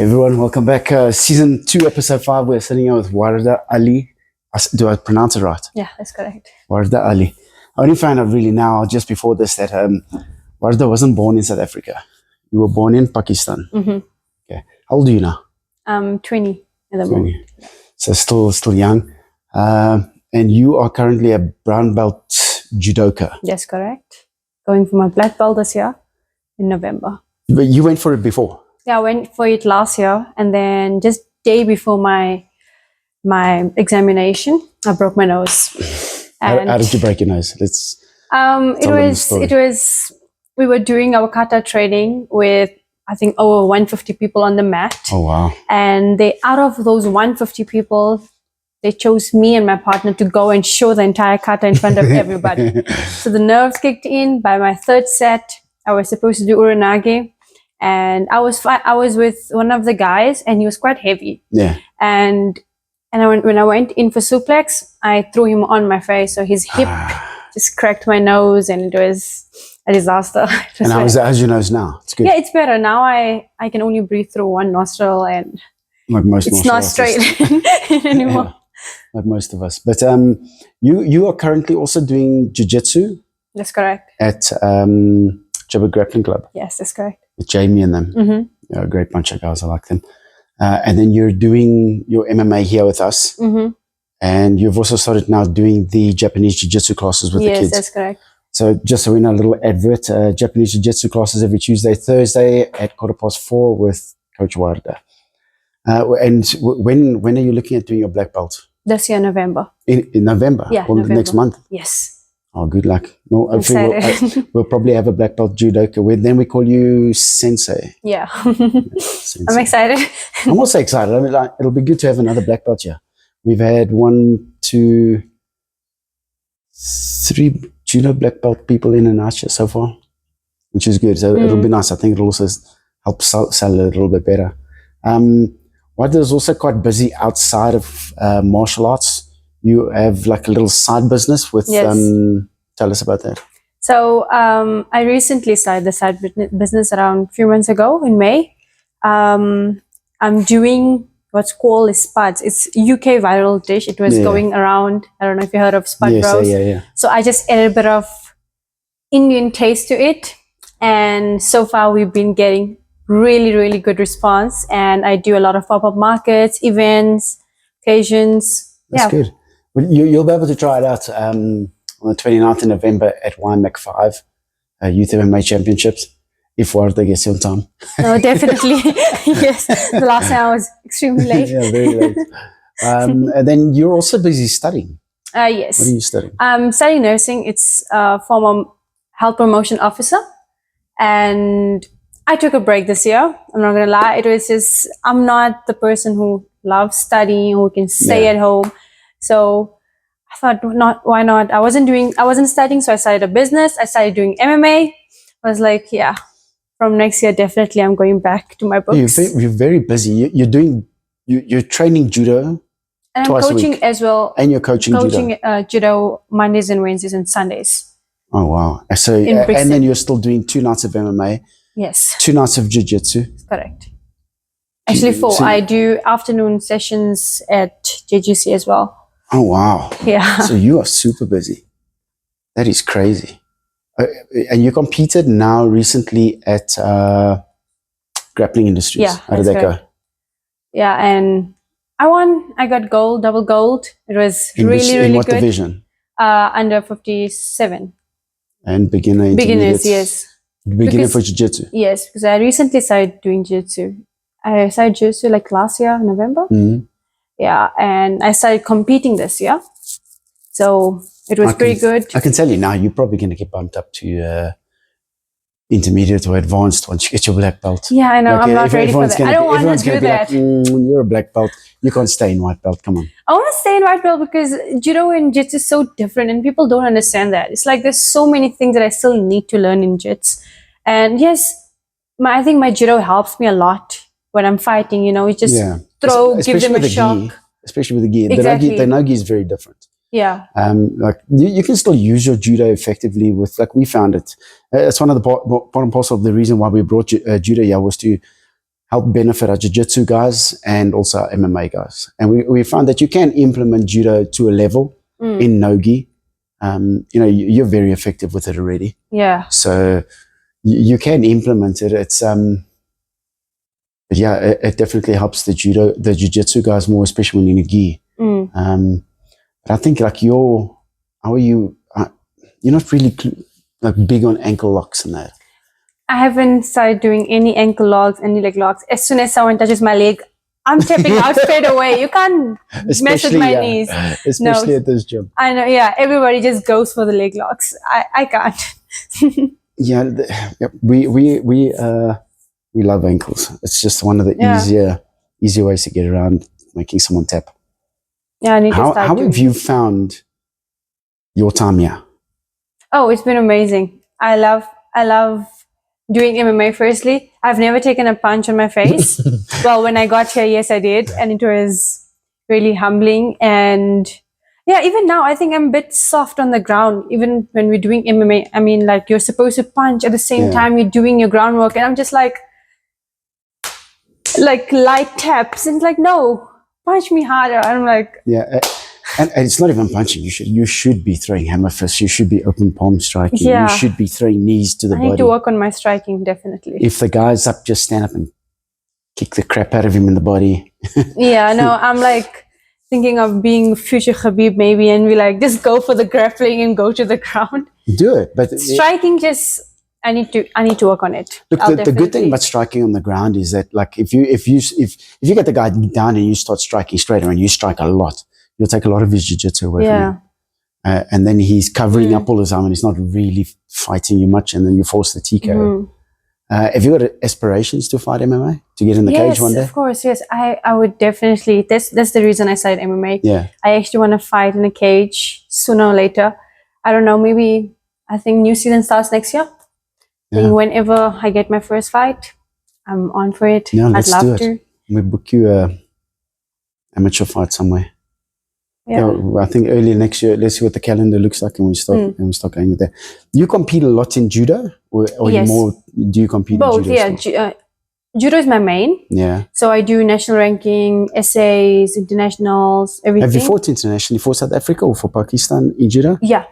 Hey everyone, welcome back. Season 2, episode 5. We're sitting here with Warda Ali. Do I pronounce it right? Yeah, that's correct. Warda Ali. I only found out really now, just before this, that Warda wasn't born in South Africa. You were born in Pakistan. Mm-hmm. Okay. How old are you now? I'm 20 at the moment. So still young. And you are currently a brown belt judoka. That's correct. Going for my black belt this year in November. But you went for it before? Yeah, I went for it last year, and then just day before my examination, I broke my nose. How did you break your nose? It was we were doing our kata training with I think over 150 people on the mat. Oh wow! And out of those 150 people, they chose me and my partner to go and show the entire kata in front of everybody. So the nerves kicked in. By my third set, I was supposed to do uranage. And I was with one of the guys, and he was quite heavy. Yeah. And when I went in for suplex, I threw him on my face, so his hip just cracked my nose, and it was a disaster. And how's your nose now? It's good. Yeah, it's better now. I can only breathe through one nostril, and like most it's not straight anymore. Yeah, like most of us. But you are currently also doing jiu-jitsu. That's correct. At Judo Grappling Club. Yes, that's correct. With Jamie and them. Mm-hmm. Yeah, a great bunch of guys. I like them. And then you're doing your MMA here with us. Mm-hmm. And you've also started now doing the Japanese Jiu-Jitsu classes with the kids. Yes, that's correct. So just so we know, a little advert, Japanese Jiu-Jitsu classes every Tuesday, Thursday at 4:15 with Coach Warda. And when are you looking at doing your black belt? This year, November. In November? Yeah, or November. Next month? Yes. Oh, good luck. No, we'll probably have a black belt judoka. Then we call you sensei. Yeah. Sensei. I'm excited. I'm also excited. I mean, it'll be good to have another black belt here. We've had 1, 2, 3 judo black belt people in and out here so far, which is good. So it'll be nice. I think it'll also help sell it a little bit better. Warda is also quite busy outside of martial arts. You have like a little side business with, yes. Tell us about that. So I recently started the side business around a few months ago in May. I'm doing what's called spuds. It's UK viral dish. It was going around. I don't know if you heard of spud bros. Yeah. So I just added a bit of Indian taste to it. And so far we've been getting really, really good response. And I do a lot of pop-up markets, events, occasions. That's good. Well, you'll be able to try it out on the 29th of November at YMAC 5 Youth MMA Championships, if Warda gets you on time. No, definitely. Yes. The last time I was extremely late. Yeah, very late. And then you're also busy studying. Yes. What are you studying? I'm studying nursing. It's former health promotion officer. And I took a break this year. I'm not going to lie. It was just, I'm not the person who loves studying, who can stay at home. So I thought, why not? I wasn't studying, so I started a business. I started doing MMA. I was like, yeah, from next year, definitely I'm going back to my books. You're very busy. You're training judo. And I'm coaching as well. And you're coaching judo. Judo Mondays and Wednesdays and Sundays. Oh, wow. So, and then you're still doing 2 nights of MMA. Yes. 2 nights of jiu-jitsu. Correct. Actually 4. So, I do afternoon sessions at JGC as well. Oh, wow. Yeah. So you are super busy. That is crazy. And you competed now recently at Grappling Industries. Yeah. How did that go? Yeah, and I won. I got gold, double gold. It was really good. In what division? Under 57. And beginner, beginners, yes. Beginner for jiu-jitsu? Yes, because I recently started doing jiu-jitsu. I started jiu-jitsu like last year, November. Mm-hmm. Yeah, and I started competing this year. So it was pretty good. I can tell you now, you're probably going to get bumped up to intermediate or advanced once you get your black belt. Yeah, I know. I'm not ready for that. I don't want to do that. You're a black belt. You can't stay in white belt. Come on. I want to stay in white belt because judo and jits is so different and people don't understand that. It's like there's so many things that I still need to learn in jits. And yes, I think my judo helps me a lot when I'm fighting. You know, you just give them a shock. Especially with the gi. Exactly. The no gi is very different. Yeah. Like you can still use your judo effectively with, like we found it. It's one of the part and parcel of the reason why we brought judo here was to help benefit our jiu-jitsu guys and also our MMA guys. And we found that you can implement judo to a level in no-gi. You're very effective with it already. Yeah. So you can implement it. It's but yeah, it definitely helps the jiu-jitsu guys more, especially when you're in a gi. But I think like how are you? You're not really like big on ankle locks and that. I haven't started doing any ankle locks, any leg locks. As soon as someone touches my leg, I'm tapping out straight away. You can't mess with my knees. Especially at this gym. I know, yeah. Everybody just goes for the leg locks. I can't. We love ankles. It's just one of the easier ways to get around making someone tap. Yeah, I need to start How have you found your time here? Oh, it's been amazing. I love doing MMA. Firstly, I've never taken a punch on my face. Well, when I got here, yes, I did, and it was really humbling. And yeah, even now, I think I'm a bit soft on the ground. Even when we're doing MMA, I mean, like you're supposed to punch at the same time you're doing your groundwork, and I'm just like light taps, and it's like, no, punch me harder. And I'm like, and it's not even punching. You should be throwing hammer fists. You should be open palm striking. Yeah. You should be throwing knees to the body. I need to work on my striking, definitely. If the guy's up, just stand up and kick the crap out of him in the body. Yeah, no, I'm like thinking of being future Khabib maybe, and be like, just go for the grappling and go to the ground. Do it, but striking, I need to work on it. Look, the good thing about striking on the ground is that, like, if you get the guy down and you start striking straight away and you strike a lot, you'll take a lot of his jiu-jitsu away from him. And then he's covering up all his arm and he's not really fighting you much, and then you force the TKO. Have you got aspirations to fight MMA? To get in the cage one day? Yes, of course, yes. I would definitely. That's the reason I started MMA. Yeah. I actually want to fight in a cage sooner or later. I don't know, maybe, I think new season starts next year. I think whenever I get my first fight, I'm on for it. Yeah, I'd love to. We book you a amateur fight somewhere. Yeah. I think early next year. Let's see what the calendar looks like, and we start going with that. You compete a lot in judo, or yes. Do you compete both? in judo? Judo is my main. Yeah. So I do national ranking, essays, internationals, everything. Have you fought internationally for South Africa or for Pakistan in judo? Yeah.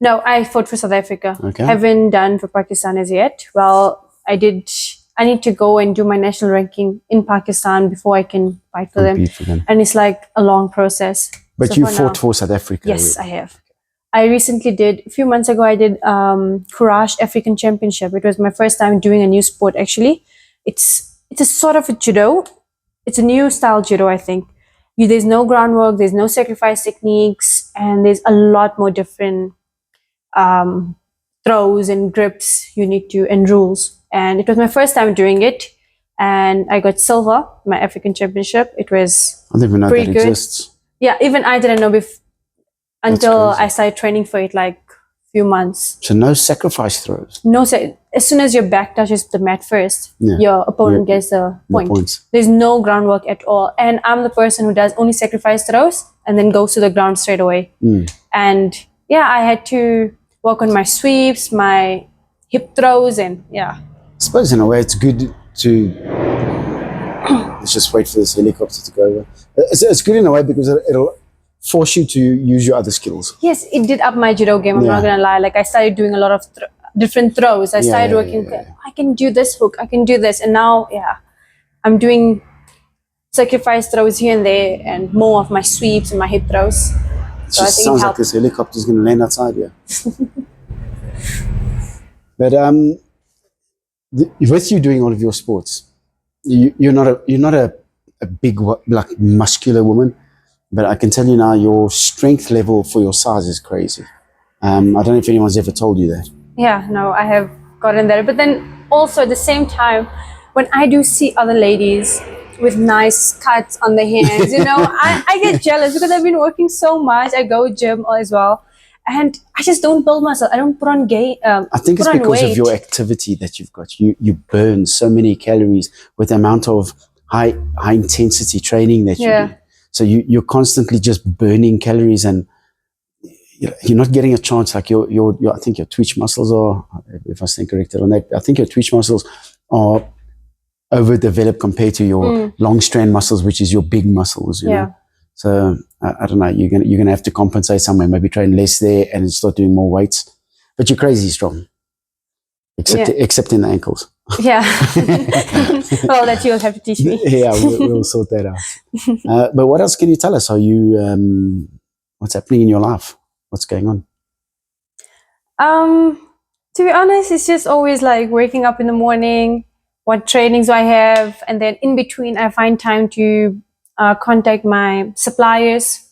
No, I fought for South Africa. Okay. Haven't done for Pakistan as yet. Well, I need to go and do my national ranking in Pakistan before I can fight for them. And it's like a long process. But so you fought for South Africa? Yes, I have. I recently a few months ago, I did Courage African Championship. It was my first time doing a new sport, actually. It's a sort of a judo. It's a new style judo, I think. There's no groundwork, there's no sacrifice techniques, and there's a lot more different throws and grips you need to, and rules. And it was my first time doing it, and I got silver, my African Championship. It was I didn't even know that exists. Yeah, even I didn't know until I started training for it, like few months. So no sacrifice throws? No, as soon as your back touches the mat first, your opponent gets the point. Points. There's no groundwork at all. And I'm the person who does only sacrifice throws and then goes to the ground straight away. And yeah, I had to work on my sweeps, my hip throws, and I suppose in a way it's good to... Let's just wait for this helicopter to go over. It's good in a way because it'll force you to use your other skills. Yes, it did up my judo game. I'm not gonna lie. Like I started doing a lot of different throws. I started working. I can do this hook. I can do this, and now I'm doing sacrifice throws here and there, and more of my sweeps and my hip throws. It just sounds like this helicopter is going to land outside here. But with you doing all of your sports, you're not a big, like, muscular woman, but I can tell you now your strength level for your size is crazy. I don't know if anyone's ever told you that. Yeah, no, I have gotten there. But then also at the same time, when I do see other ladies with nice cuts on their hands, I get jealous because I've been working so much. I go gym as well. And I just don't build muscle. I don't put on I think it's because of your activity that you've got. You burn so many calories with the amount of high intensity training that you do. So you're constantly just burning calories, and you're not getting a chance. Like your I think your twitch muscles are, if I stand corrected on that, I think your twitch muscles are overdeveloped compared to your long strand muscles, which is your big muscles. You know? So I don't know. You're gonna have to compensate somewhere. Maybe train less there and start doing more weights. But you're crazy strong, except in the ankles. Yeah. Well, that you'll have to teach me. Yeah, we'll sort that out. But what else can you tell us? Are you what's happening in your life? What's going on? To be honest, it's just always like waking up in the morning, what trainings do I have, and then in between I find time to contact my suppliers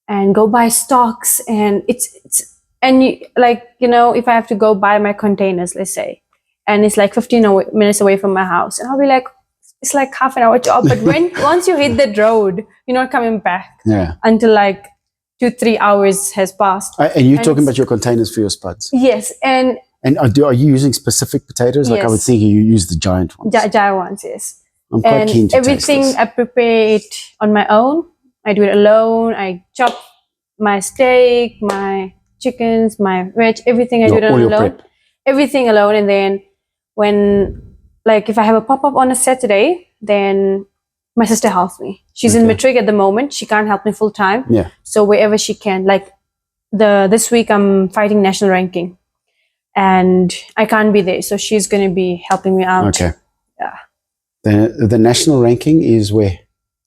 and go buy stocks. And if I have to go buy my containers, let's say, and it's like 15 minutes away from my house, and I'll be like, it's like half an hour job. But once you hit that road, you're not coming back until like 2-3 hours has passed. And you're talking about your containers for your spuds? Yes. And are you using specific potatoes? Like I would think you use the giant ones. Giant ones, yes. I'm quite keen to everything taste this. I prepare it on my own. I do it alone. I chop my steak, my chickens, my veg, everything I do it alone. Prep. Everything alone. And then if I have a pop-up on a Saturday, then my sister helps me. She's in matric at the moment. She can't help me full time. Yeah. So wherever she can, like this week I'm fighting national ranking and I can't be there. So she's going to be helping me out. Okay. Yeah. The national ranking is where?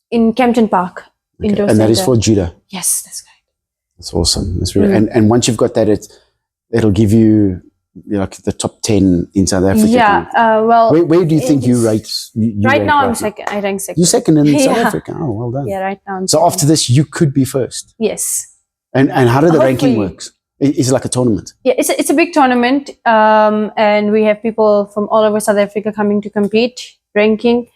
In Kempton Park. Okay. And that is for judo? Yes, that's right. That's awesome. That's really, and once you've got that, it'll give you like the top 10 in South Africa. Yeah. Where do you think you rate? Right now I'm second. I rank second. You're second in South Africa. Oh, well done. Yeah, right now. So after this, you could be first. Yes. And how did the ranking work? Is it like a tournament? Yeah, it's a big tournament, and we have people from all over South Africa coming to compete, ranking,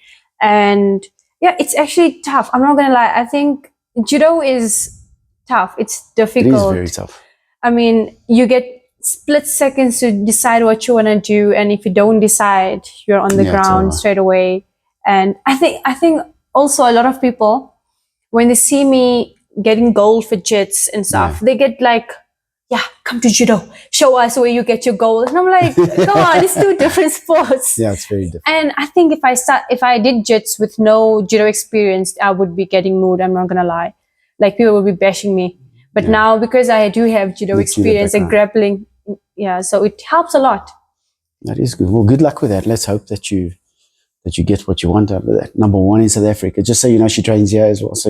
and yeah, it's actually tough. I'm not gonna lie. I think judo is tough. It's difficult. It is very tough. I mean, you get split seconds to decide what you want to do, and if you don't decide, you're on the ground straight away. And I think also a lot of people, when they see me getting gold for jits and stuff, they get like, yeah, come to judo, show us where you get your gold. And I'm like, come on, it's two different sports. Yeah, it's very different. And I think if I did jits with no judo experience, I would be getting moved. I'm not gonna lie, like people would be bashing me. But now, because I do have judo experience and grappling, so it helps a lot. That is good. Well, good luck with that. Let's hope that you get what you want out of that. Number one in South Africa. Just so you know, she trains here as well. So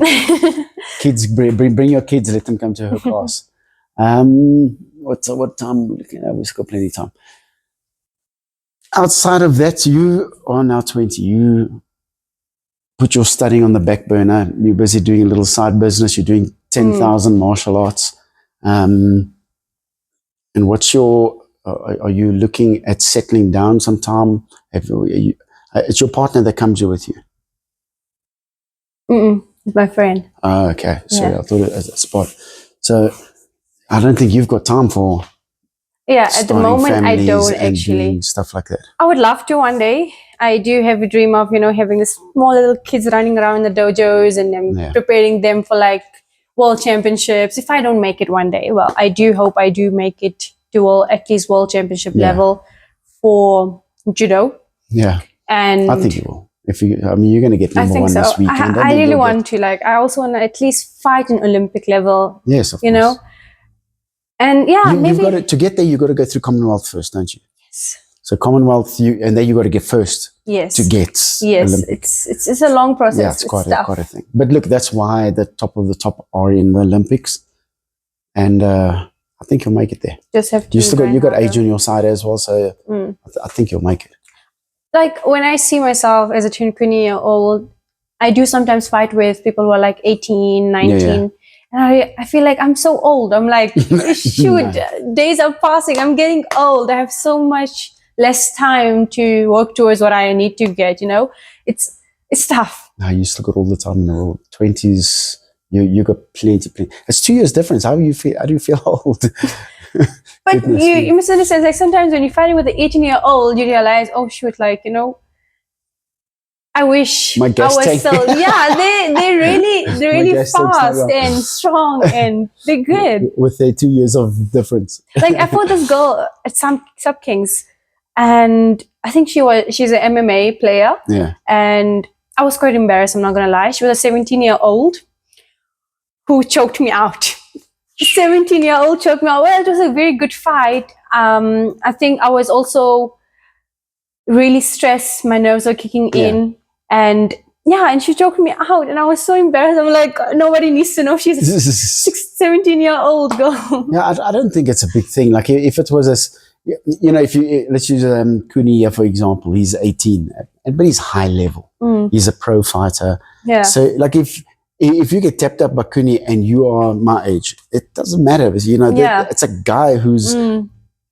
kids, bring your kids. Let them come to her class. What time? We've got plenty of time. Outside of that, you are now 20. You put your studying on the back burner. You're busy doing a little side business. You're doing 10,000 martial arts. And what's your? Are you looking at settling down sometime? It's your partner that comes here with you. It's my friend. Oh, okay. Sorry, I thought it was a spot. So I don't think you've got time for. Yeah, at the moment I don't actually. Stuff like that. I would love to one day. I do have a dream of, having the small little kids running around the dojos and preparing them for like world championships. If I don't make it one day, well, I do hope I do make it to at least world championship level for judo. Yeah. And I think you will. You're going to get number one this weekend. I really want to. Like, I also want to at least fight an Olympic level. Yes, of course. And maybe to get there, you've got to go through Commonwealth first, don't you? Yes. So Commonwealth, and then you got to get first. Yes. To get. Yes, Olympic. It's a long process. Yeah, it's quite a thing. But look, that's why the top of the top are in the Olympics, and I think you'll make it there. Just have to. You got age on your side as well, so I think you'll make it. Like when I see myself as a 20-year-old, I do sometimes fight with people who are like 18, 19. Yeah. And I feel like I'm so old. I'm like, shoot, days are passing. I'm getting old. I have so much less time to work towards what I need to get, It's tough. No, you still got all the time in the world. 20s, you got plenty. It's 2 years difference. How do you feel old? But you must understand, like sometimes when you're fighting with an 18-year-old, you realize, oh shoot, I wish I was still. Yeah, they're really fast and strong and they're good. With their 2 years of difference. Like I fought this girl at some Sub Kings, and I think she's an MMA player. Yeah. And I was quite embarrassed, I'm not going to lie. She was a 17-year-old who choked me out. 17-year-old choked me out. Well, it was a very good fight. I think I was also really stressed. My nerves were kicking in. And and she choked me out. And I was so embarrassed. I'm like, nobody needs to know she's a 17-year-old girl. Yeah, I don't think it's a big thing. Like if it was as, you know, if you, let's use Kuni here, for example, he's 18, but he's high level. He's a pro fighter. Yeah. So like if you get tapped up by Kuni and you are my age, it doesn't matter. Because, you know, it's a guy who's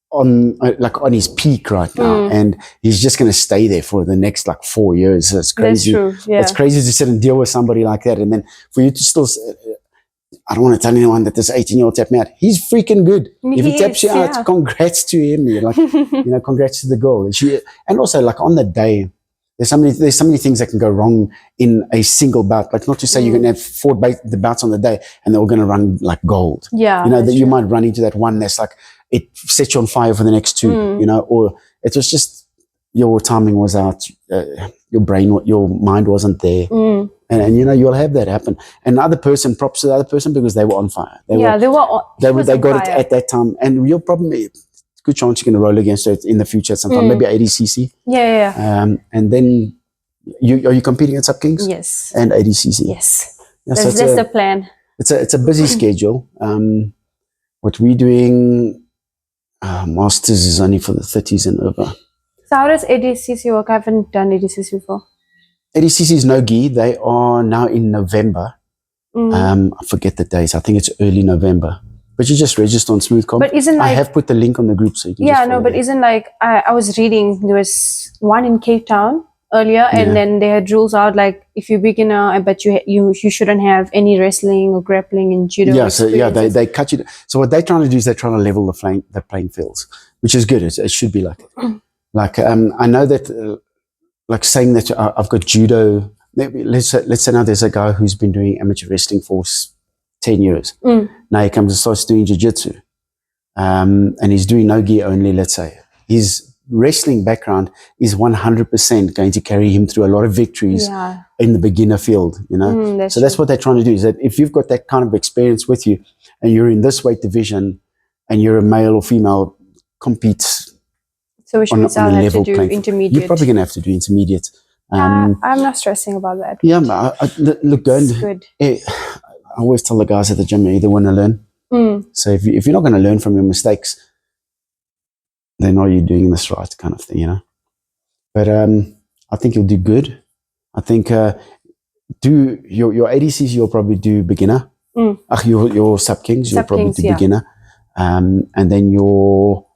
on his peak right now, and he's just going to stay there for the next like 4 years. So it's crazy. That's true. Yeah. It's crazy to sit and deal with somebody like that, and then for you to still. I don't want to tell anyone that this 18-year-old tapped me out. He's freaking good. If he taps you out, congrats to him. Like, you know, congrats to the girl. And also, like on the day, there's so many things that can go wrong in a single bout. Like, not to say you're going to have 4 the bouts on the day and they're all going to run like gold. Yeah, you know, that you might run into that one that's like it sets you on fire for the next 2. You know, or it was just your timing was out. Your mind wasn't there. And you know, you'll have that happen. And the other person, props to the other person because they were on fire. They got it at that time. And your problem is, good chance you're going to roll against it in the future at some time, maybe 80cc. Yeah. And then, are you competing at Sub Kings? Yes. And 80cc? Yes. Yeah, that's the plan. It's a busy schedule. What we're doing, Masters is only for the 30s and over. So how does 80cc work? I haven't done 80cc before. 80cc is no gi. They are now in November. I forget the dates. I think it's early November. But you just register on SmoothCom. But isn't like, I have put the link on the group so you can but isn't like I was reading there was one in Cape Town earlier, and then they had rules out like if you're beginner, I bet you shouldn't have any wrestling or grappling and judo. Yeah, so they cut you. So what they're trying to do is they're trying to level the playing fields, which is good. It should be like that. Like I know that. Like saying that I've got judo. Let's say now there's a guy who's been doing amateur wrestling for 10 years. Now he comes and starts doing jiu-jitsu. And he's doing no gi only, let's say. His wrestling background is 100% going to carry him through a lot of victories in the beginner field, you know. That's what they're trying to do, is that if you've got that kind of experience with you and you're in this weight division and you're a male or female, compete so which means I'll have to do intermediate. You're probably going to have to do intermediate. I'm not stressing about that. Yeah, look, good. I always tell the guys at the gym, you either want to learn. So if you're not going to learn from your mistakes, then are you doing this right, kind of thing, you know? But I think you'll do good. I think do your 80cc, you'll probably do beginner. Your Sub Kings, you'll probably do beginner. And then your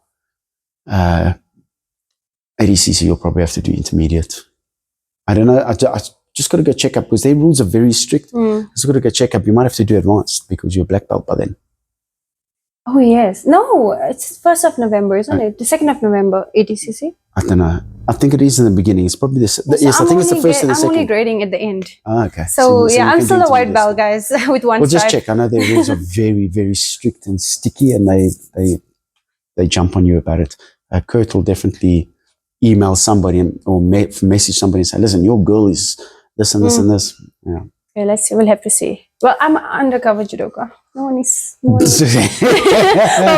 80cc, you'll probably have to do intermediate. I don't know. I just got to go check up because their rules are very strict. Just got to go check up. You might have to do advanced because you're black belt by then. Oh, yes. No, it's 1st of November, isn't it? The 2nd of November, 80cc? I don't know. I think it is in the beginning. It's probably yes, I think it's the 1st and the 2nd. I'm only grading at the end. Oh, okay. So I'm still a white belt, guys, with one We'll just check. I know their rules are very, very strict and sticky, and they jump on you about it. Kurt will definitely email somebody or message somebody and say, listen, your girl is this and this and this. Yeah. Okay, let's see. We'll have to see. Well, I'm undercover judoka. No one is. Well,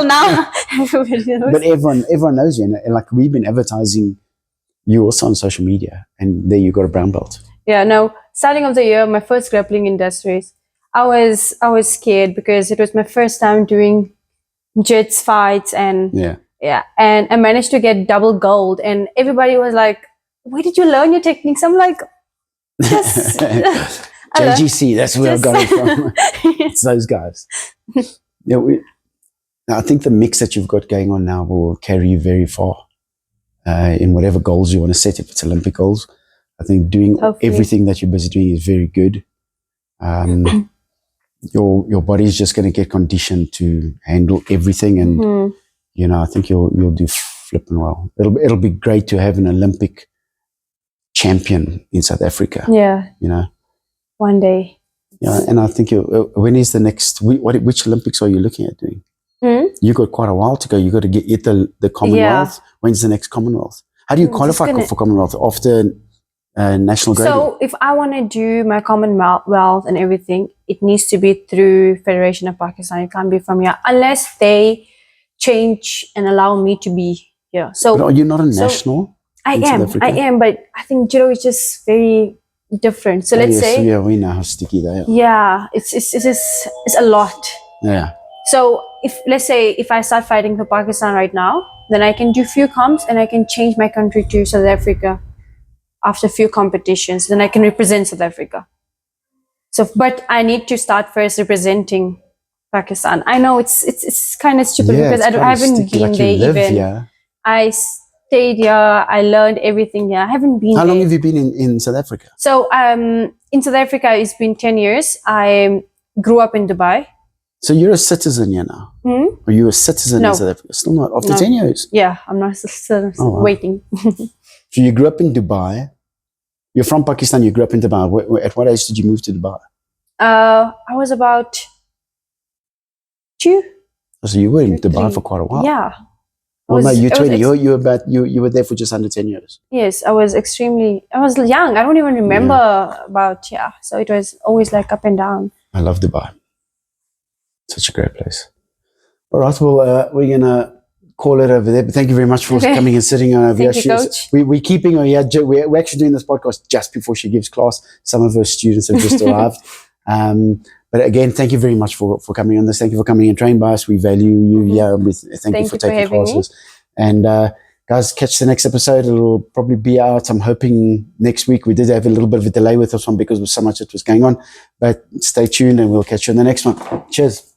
now everybody knows. But everyone knows you. And like we've been advertising you also on social media, and there you got a brown belt. Yeah, no. Starting of the year, my first grappling industries, I was scared because it was my first time doing jits fights and and I managed to get double gold, and everybody was like, where did you learn your techniques? I'm like, just JGC, that's where I got it from. It's those guys. Yeah, I think the mix that you've got going on now will carry you very far in whatever goals you want to set. If it's Olympic goals, I think doing everything that you're busy doing is very good. Your body is just going to get conditioned to handle everything, and you know, I think you'll do flipping well. It'll be great to have an Olympic champion in South Africa. Yeah, you know, one day. Yeah, and I think when is the next? Which Olympics are you looking at doing? You got quite a while to go. You got to get the Commonwealth. When's the next Commonwealth? How do you I'm just qualify gonna- for Commonwealth after national grading? So if I want to do my Commonwealth and everything, it needs to be through Federation of Pakistan. It can't be from here unless they change and allow me to be here. So But are you not a national? I in South am, Africa? but I think judo is just very different. So let's yes, say, yeah, we know how sticky they are. yeah, it's a lot. Yeah. So let's say if I start fighting for Pakistan right now, then I can do few comps and I can change my country to South Africa after few competitions. Then I can represent South Africa. So, but I need to start first representing Pakistan. I know it's kind of stupid Yeah, because it's I kinda haven't sticky, been like there you live even. here. I stayed here. I learned everything here. I haven't been How there. long have you been in South Africa? So in South Africa, it's been 10 years. I grew up in Dubai. So you're a citizen here now? Hmm? Are you a citizen No. in South Africa? Still not, after No. 10 years? Yeah, I'm not still Oh, wow. waiting. So you grew up in Dubai. You're from Pakistan. You grew up in Dubai. At what age did you move to Dubai? I was about 2. So you were in 2, Dubai 3. for quite a while. Yeah. Well, no, you're I was 20. You were there for just under 10 years. Yes, I was young. I don't even remember about, So it was always like up and down. I love Dubai. Such a great place. All right, well, we're going to call it over there. But thank you very much for coming and sitting over here. Thank you, Coach. We're keeping her here. We're actually doing this podcast just before she gives class. Some of her students have just arrived. But again, thank you very much for coming on this. Thank you for coming and training by us. We value you here. Thank you for taking classes. And guys, catch the next episode. It'll probably be out, I'm hoping, next week. We did have a little bit of a delay with this one because of so much that was going on. But stay tuned and we'll catch you in the next one. Cheers.